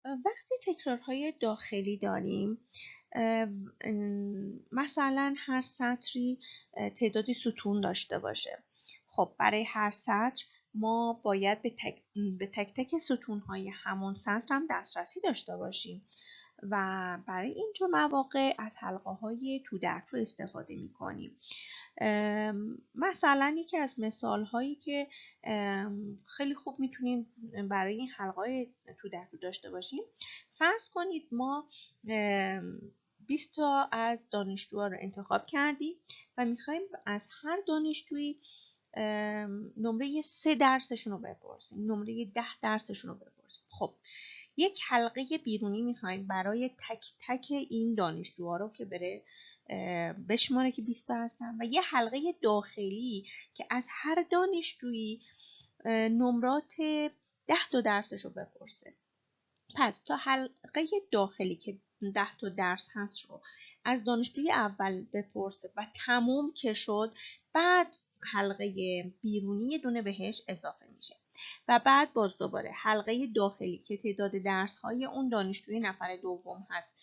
وقتی تکرارهای داخلی داریم، مثلا هر سطری تعدادی ستون داشته باشه. خب برای هر سطر ما باید به تک تک ستونهای همون سطر هم دسترسی داشته باشیم و برای اینجور مواقع از حلقه های تو در تو استفاده می کنیم. مثلا یکی از مثال هایی که خیلی خوب میتونیم برای این حلقه تو در تو داشته باشیم، فرض کنید ما 20 تا از دانشجوها رو انتخاب کردیم و میخوایم از هر دانشجویی نمره 3 درسشون رو بپرسیم، نمره 10 درسشون رو بپرسیم. خب یک حلقه بیرونی میخوایم برای تک تک این دانشجوها رو که بره بشماره که 20 تا هستن، و یه حلقه داخلی که از هر دانشجویی نمرات 10 تا درسش رو بپرسه. پس تا حلقه داخلی که 10 تا درس هست رو از دانشجوی اول بپرسه و تموم که شد، بعد حلقه بیرونی دونه بهش اضافه میشه و بعد باز دوباره حلقه داخلی که تعداد درس های اون دانشجوی نفر دوم هست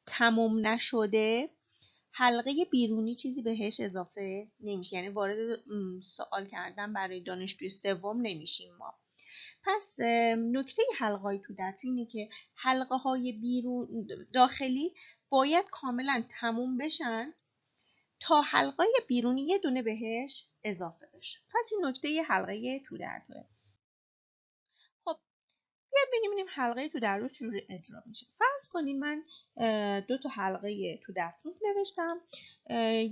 تموم نشده، حلقه بیرونی چیزی بهش اضافه نمیشه، یعنی وارد سوال کردن برای دانشجوی سوم نمیشیم ما. پس نکته حلقه‌های تو درس اینه که حلقه های بیرون داخلی باید کاملا تموم بشن تا حلقه بیرونی یه دونه بهش اضافه بشه. پس این نکته حلقه تو درسه. خب بیا ببینیم حلقه تو درس چجوری اجرا میشه. فرض کنید من 2 تا حلقه تو درس نوشتم،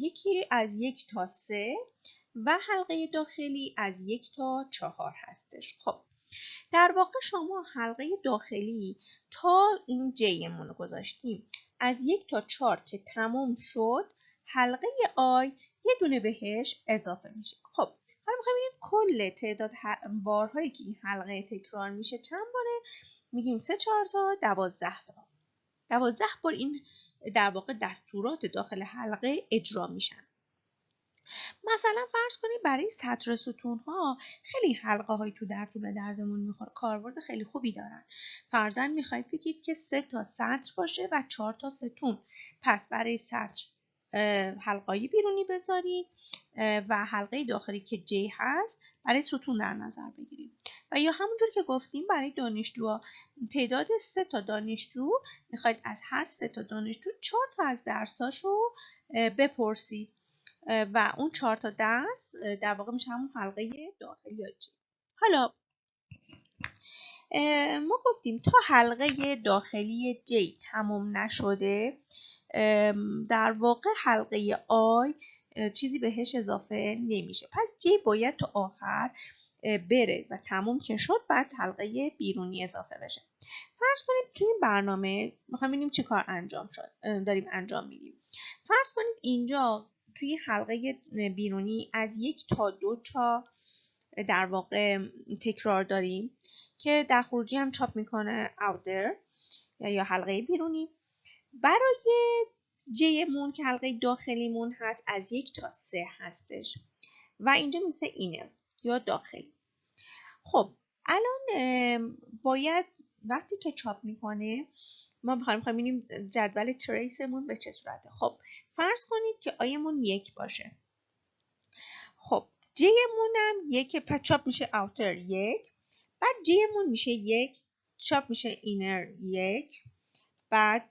یکی از 1 تا 3 و حلقه داخلی از 1 تا 4 هستش. خب در واقع شما حلقه داخلی تا این جیمون رو گذاشتیم، از 1 تا 4 که تموم شد، حلقه آی یه دونه بهش اضافه میشه. خب حالا میخوایم ببینیم کل تعداد بارهایی که این حلقه تکرار میشه چند باره. میگیم 3 4 تا 12 تا. 12 بار این در واقع دستورات داخل حلقه اجرا میشن. مثلا فرض کنید برای سطر ستون ها خیلی حلقه های تو در به دردمون میخوره، کاربرد خیلی خوبی دارن. فرضاً میخواید بگید که 3 تا سطر باشه و 4 تا ستون، پس برای سطر حلقه‌ای بیرونی بذارید و حلقه داخلی که جی هست برای ستون در نظر بگیریم. و یا همونجور که گفتیم برای دانشجوها تعداد 3 تا دانشجو میخواید از هر 3 تا دانشجو 4 تا از درساشو بپرسید و اون 4 تا درس در واقع میشه همون حلقه داخلی جی. حالا ما گفتیم تا حلقه داخلی جی تمام نشده، در واقع حلقه آی چیزی بهش اضافه نمیشه. پس جی باید تا آخر بره و تموم که شد بعد حلقه بیرونی اضافه بشه. فرض کنید توی این برنامه میخوایم ببینیم چی کار انجام شد، داریم انجام میدیم. فرض کنید اینجا توی حلقه بیرونی از 1 تا 2 تا در واقع تکرار داریم که در خروجی هم چاپ میکنه outer یا حلقه بیرونی. برای جیمون که حلقه داخلیمون هست از 1 تا 3 هستش و اینجا مثل اینه یا داخلی. خب الان باید وقتی که چاپ میکنه ما میخوایم ببینیم جدول تریسمون به چه صورته. خب فرض کنید که آیمون 1 باشه. خب جیمون هم 1، پس چاپ میشه اوتر 1، بعد جیمون میشه 1، چاپ میشه اینر 1، بعد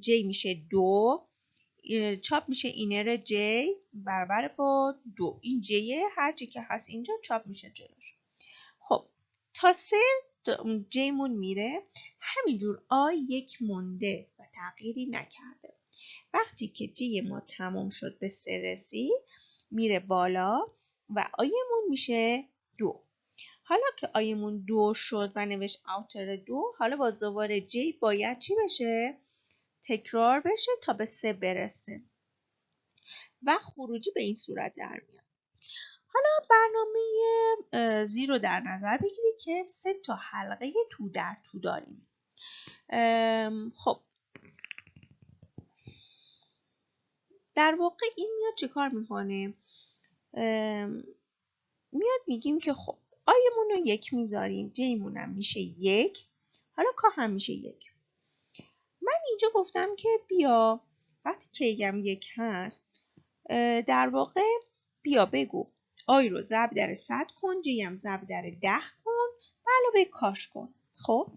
جی میشه 2، چاپ میشه اینر جی برابر با 2. این جیه هرچی که هست اینجا چاپ میشه جلوش. خب تا 3 جیمون میره، همینجور آی 1 مونده و تغییری نکرده. وقتی که جی ما تمام شد به 3 رسید میره بالا و آیمون میشه 2. حالا که آیمون 2 شد و نوشت اوتر 2، حالا باز دوباره جی باید چی بشه؟ تکرار بشه تا به 3 برسه و خروجی به این صورت در میاد. حالا برنامه زی رو در نظر بگیرید که 3 تا حلقه تو در تو داریم. خب در واقع این میاد چه کار میکنه؟ میاد میگیم که خب آیمون رو 1 میذاریم، جیمون هم میشه 1. حالا کا هم میشه 1. من اینجا گفتم که بیا وقتی کیگم 1 هست در واقع بیا بگو آی رو ضرب در 100 کن، جی هم ضرب در 10 کن و علاوه کاش کن. خب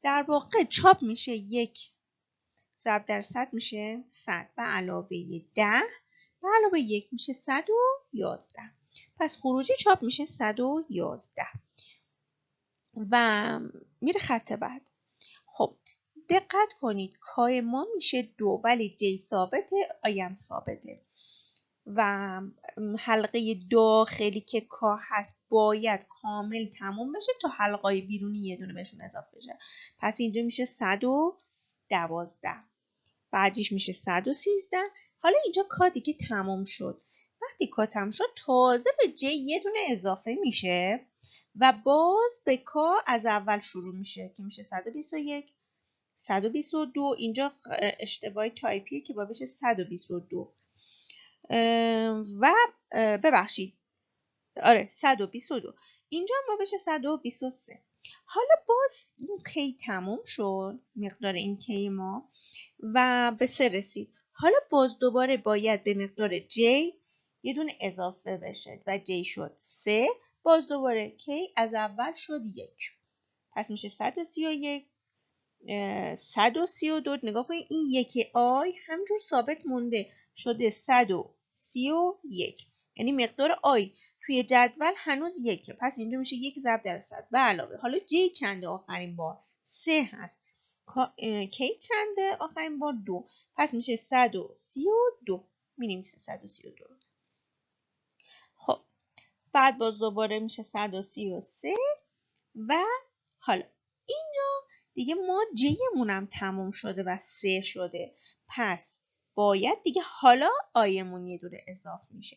در واقع چاپ میشه 1 ضرب در 100 میشه 100 و علاوه 10 و علاوه 1 میشه 111. پس خروجی چاپ میشه 111 و میره خط بعد. خب دقت کنید کای ما میشه 2 ولی جی ثابته، آی هم ثابته و حلقه داخلی که کا هست باید کامل تموم بشه تا حلقای بیرونی یه دونه بهشون اضافه بشه. پس اینجا میشه 112 بعدیش میشه 113. حالا اینجا کا دیگه تموم شد. وقتی کا تموم شد تازه به جی یه دونه اضافه میشه و باز به کا از اول شروع میشه که میشه 121 122. اینجا اشتباهی تایپیه که باید بشه 122 و ببخشید آره 122. اینجا ما بشه 123. حالا باز این کی تموم شد مقدار این کی ما و به 3 رسید. حالا باز دوباره باید به مقدار جی یه دونه اضافه بشه و جی شد 3. باز دوباره کی از اول شد 1. پس میشه 131 132. نگاه کنید این یکی آی همجور ثابت مونده شده 131. یعنی مقدار آی توی جدول هنوز 1. پس اینجا میشه 1 ضرب در 100 به علاوه حالا جی چنده آخرین بار 3 هست، کی چنده آخرین بار 2. پس میشه 132. می‌نویسیم 132. خب بعد باز دوباره میشه 133 و حالا اینجا دیگه ما جیمون هم تموم شده و 3 شده. پس باید دیگه حالا آیمون یه دونه اضافه میشه.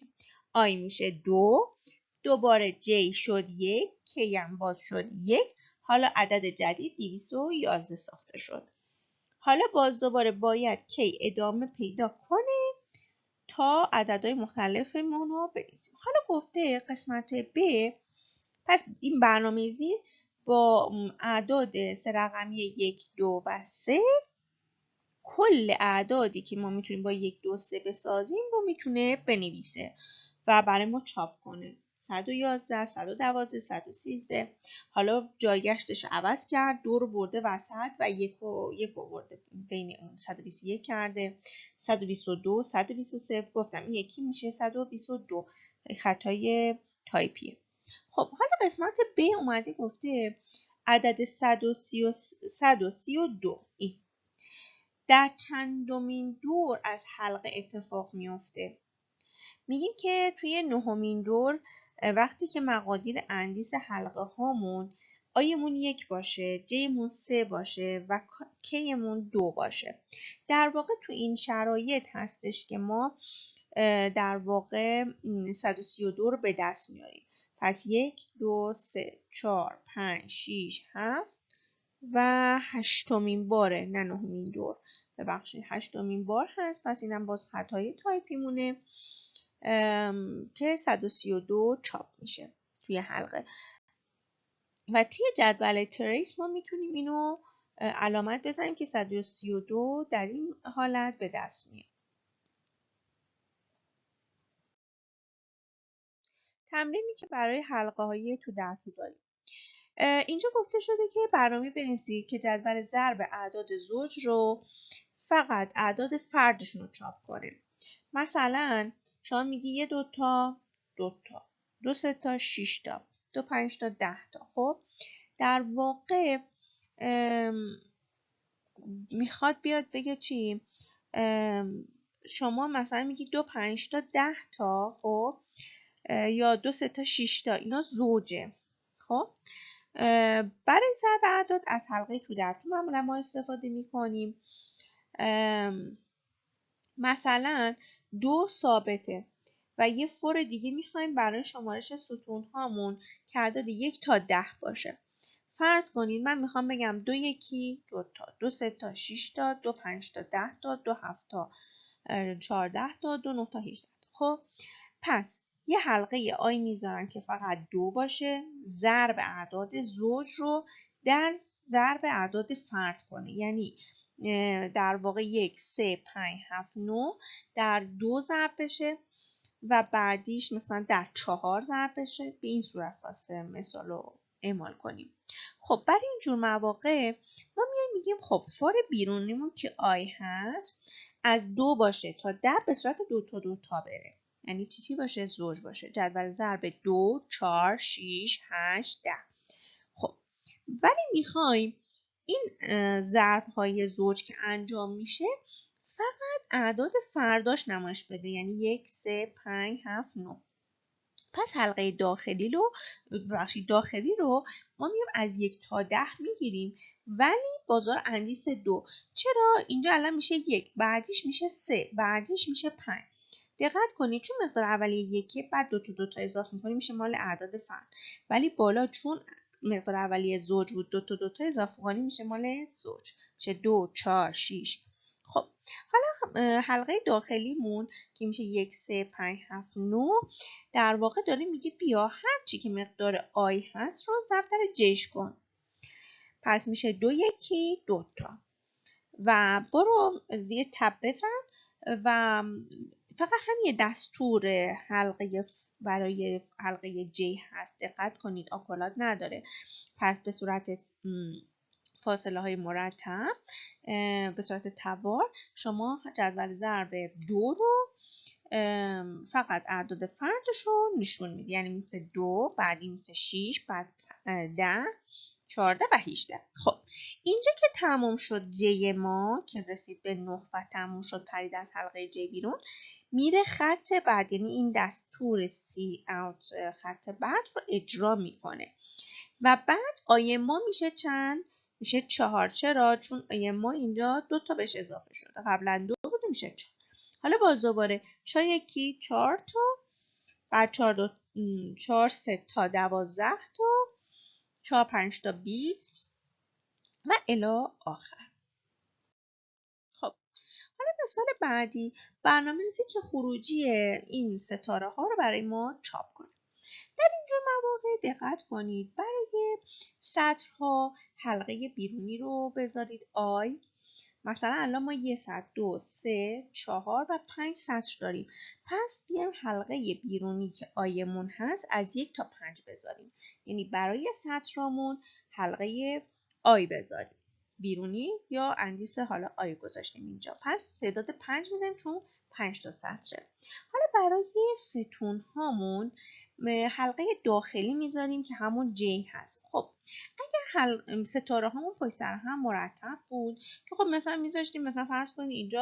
آی میشه 2. دوباره جی شد 1. کی هم باز شد 1. حالا عدد جدید 211 ساخته شد. حالا باز دوباره باید کی ادامه پیدا کنه تا عددهای مختلفمون رو بنویسیم. حالا گفته قسمت ب پس این برنامه‌ریزی با اعداد 3 رقمی 1 2 و 3 کل اعدادی که ما میتونیم با 1 2 3 بسازیم رو میتونه بنویسه و برای ما چاپ کنه. 111 112 113. حالا جایگشتش عوض کرد، 2 رو برده وسط و 1 رو برده بین اون 121 کرده. 122 123 گفتم این یکی میشه 122. خطای تایپیه. خب حالا قسمت ب اومده گفته عدد 132 این در چندمین دور از حلقه اتفاق میفته. میگیم که توی نهمین دور وقتی که مقادیر اندیس حلقه هامون آیمون 1 باشه، جیمون 3 باشه و کیمون 2 باشه. در واقع تو این شرایط هستش که ما در واقع 132 رو به دست میاریم. پس 1 2 3 4 5 6 7 و هشتمین باره نه نهمین دور ببخشید هشتمین بار هست. پس اینم باز خطای تایپی مونه که 132 چاپ میشه توی حلقه و توی جدول تریس ما میتونیم اینو علامت بزنیم که 132 در این حالت به دست میاد. تمرینی که برای حلقه های تو درتو داریم. اینجا گفته شده که برنامه بنویسید که جدول ضرب اعداد زوج رو فقط اعداد فردشون رو چاپ کنه. مثلا شما میگی 1 2 تا 2 تا 2 3 تا 6 تا 2 5 تا 10 تا. خب در واقع میخواد بیاد بگه چی؟ شما مثلا میگی 2 5 تا 10 تا خب یا 2 3 تا 6 تا اینا زوجه. خب برای ضرب اعداد از حلقه تو درتو معمولا ما استفاده میکنیم. مثلا 2 ثابته و یه فور دیگه میخوایم برای شمارش ستون هامون که اعداد 1 تا 10 باشه. فرض کنید من میخوام بگم 2 1 2 تا 2 3 تا 6 تا 2 5 تا 10 تا 2 7 تا 14 تا 2 9 تا 18. خب پس یه حلقه آی میذارم که فقط 2 باشه، ضرب اعداد زوج رو در ضرب اعداد فرد کنه. یعنی در واقع 1 3 5 7 9 در 2 ضرب بشه و بعدیش مثلا در 4 ضرب بشه. به این صورت واسه مثال رو اعمال کنیم. خب برای اینجور مواقع ما میگیم خب فار بیرونیمون که آی هست از 2 باشه تا 10 به صورت 2 تا 2 تا بره. یعنی چی باشه؟ زوج باشه. جدول ضرب 2 4 6 8 10. خب ولی میخوایم این ضرب های زوج که انجام میشه فقط اعداد فرداش نمایش بده. یعنی 1 3 5 7 9. پس حلقه داخلی رو ما میایم از 1 تا 10 میگیریم ولی بازار اندیس 2. چرا؟ اینجا الان میشه 1 بعدیش میشه 3 بعدیش میشه 5. دقت کنید چون مقدار اولیه 1 بعد 2 تا 2 تا اضافه میکنیم میشه مال اعداد فرد. ولی بالا چون مقدار اولیه زوج بود 2 تا 2 تا اضافه کنیم میشه مال زوج. میشه 2 4 6. خب حالا حلقه داخلیمون که میشه 1 3 5 7 9 در واقع داره میگه بیا هر چی که مقدار آی هست رو ضرب در جش کن. پس میشه 2 1 2 تا و برو دیگه تب بزن و فقط همین دستور حلقه برای حلقه جی هست. دقت کنید آکولات نداره. پس به صورت فاصله های مرتب به صورت تبار شما جدول ضرب 2 رو فقط اعداد فردش رو نشون میده. یعنی مثل 2 بعدی مثل 6 بعد 10 14 و 18. خب اینجا که تمام شد جی ما که رسید به 9 و تمام شد پرید از حلقه جی بیرون میره خط بعد. یعنی این دستور سی اوت خط بعد رو اجرا میکنه و بعد آی ما میشه چند؟ میشه 4. چرا؟ چون آی ما اینجا 2 تا بهش اضافه شده. قبلا 2 بوده میشه 4. حالا باز دوباره 4 1 4 تا بعد 4 3 تا 12 تا 4 5 تا 20 و الی آخر. خب حالا مثال بعدی برنامه‌ریزی که خروجی این ستاره ها رو برای ما چاپ کنه. در اینجور مواقع دقت کنید برای سطرها حلقه بیرونی رو بذارید آی. مثلا الان ما 1 سطر 2 3 4 و 5 سطر داریم. پس بیایم حلقه بیرونی که آیمون هست از 1 تا 5 بذاریم. یعنی برای سطرامون حلقه آی بذاریم بیرونی یا اندیس حالا آی گذاشتیم اینجا. پس تعداد 5 میذاریم چون 5 تا سطره. حالا برای ستون هامون حلقه داخلی میذاریم که همون جی هست. خب اگه ستاره هامون پشت سر هم مرتب بود که خب مثلا میذاشتیم مثلا فرض کنید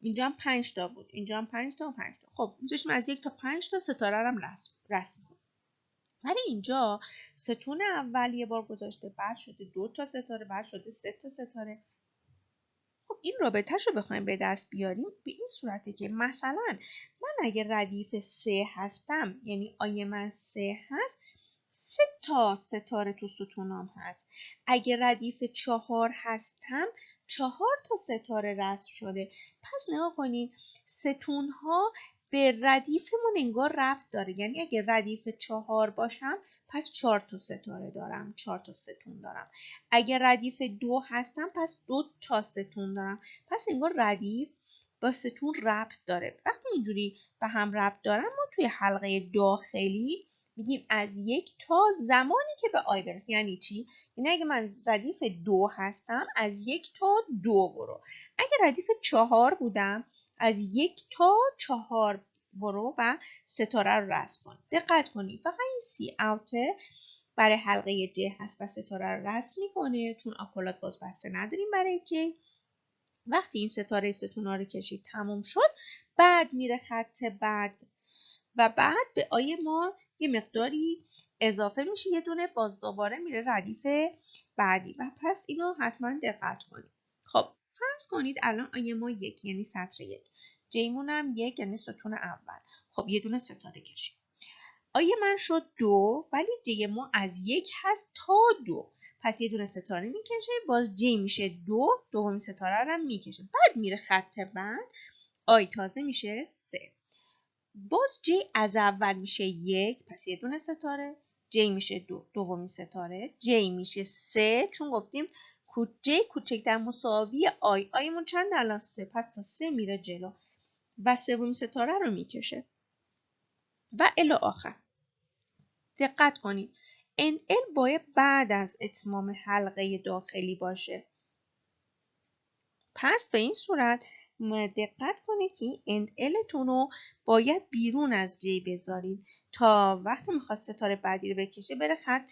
اینجا هم 5 تا بود اینجا هم 5 تا و 5 تا. خب میذاشتیم از 1 تا 5 تا ستاره رو هم رسم کنیم. ولی اینجا ستون اول یه بار گذاشته بعد شده 2 تا ستاره بعد شده 3 تا ستاره. خب این رابطه‌شو بخوایم به دست بیاریم به این صورته که مثلا من اگه ردیف 3 هستم یعنی آی من 3 هست 3 تا ستاره تو ستونام هست. اگه ردیف 4 هستم 4 تا ستاره رسم شده. پس نگاه کنید ستون ها به ردیفمون انگار ربط داره. یعنی اگه ردیف 4 باشم پس 4 تا ستاره دارم 4 تا ستون دارم. اگه ردیف 2 هستم پس 2 تا ستون دارم. پس انگار ردیف با ستون ربط داره. وقتی اینجوری به هم ربط دارن ما توی حلقه داخلی میگیم از 1 تا زمانی که به آی برسه. یعنی چی؟ یعنی اگه من ردیف 2 هستم از 1 تا 2 برو. اگه ردیف 4 بودم از 1 تا 4 برو و ستاره رو رسم کن. دقت کنید فقط این سی اوته برای حلقه ج هست و ستاره رو رسم میکنه چون آکولات باز بسته نداریم برای ج. وقتی این ستاره ستونا رو کشید تموم شد بعد میره خط بعد و بعد به آی ما یه مقداری اضافه میشه یه دونه باز دوباره میره ردیف بعدی و پس اینو حتما دقت کنید. خب فرض کنید الان آی ما 1 یعنی سطر 1 جیمون هم 1 یعنی ستون اول. خب یه دونه ستاره کشید. آی من شد 2 ولی جی ما از 1 هست تا 2. پس یه دونه ستاره میکشه باز جی میشه 2 دومین ستاره رو هم میکشه. بعد میره خط بعد آی تازه میشه 3. باز جی از اول میشه 1 پس یه دونه ستاره. J میشه دومین ستاره، J میشه 3 چون گفتیم J کوچکتر مساوی آیمون چند الان 3 پس تا 3 میره جلو و سومین ستاره رو میکشه و الی آخر. دقت کنید NL باید بعد از اتمام حلقه داخلی باشه. پس به این صورت دقت کنید که NL تون رو باید بیرون از J بذارید تا وقتی میخواد ستاره بعدی رو بکشه بره خط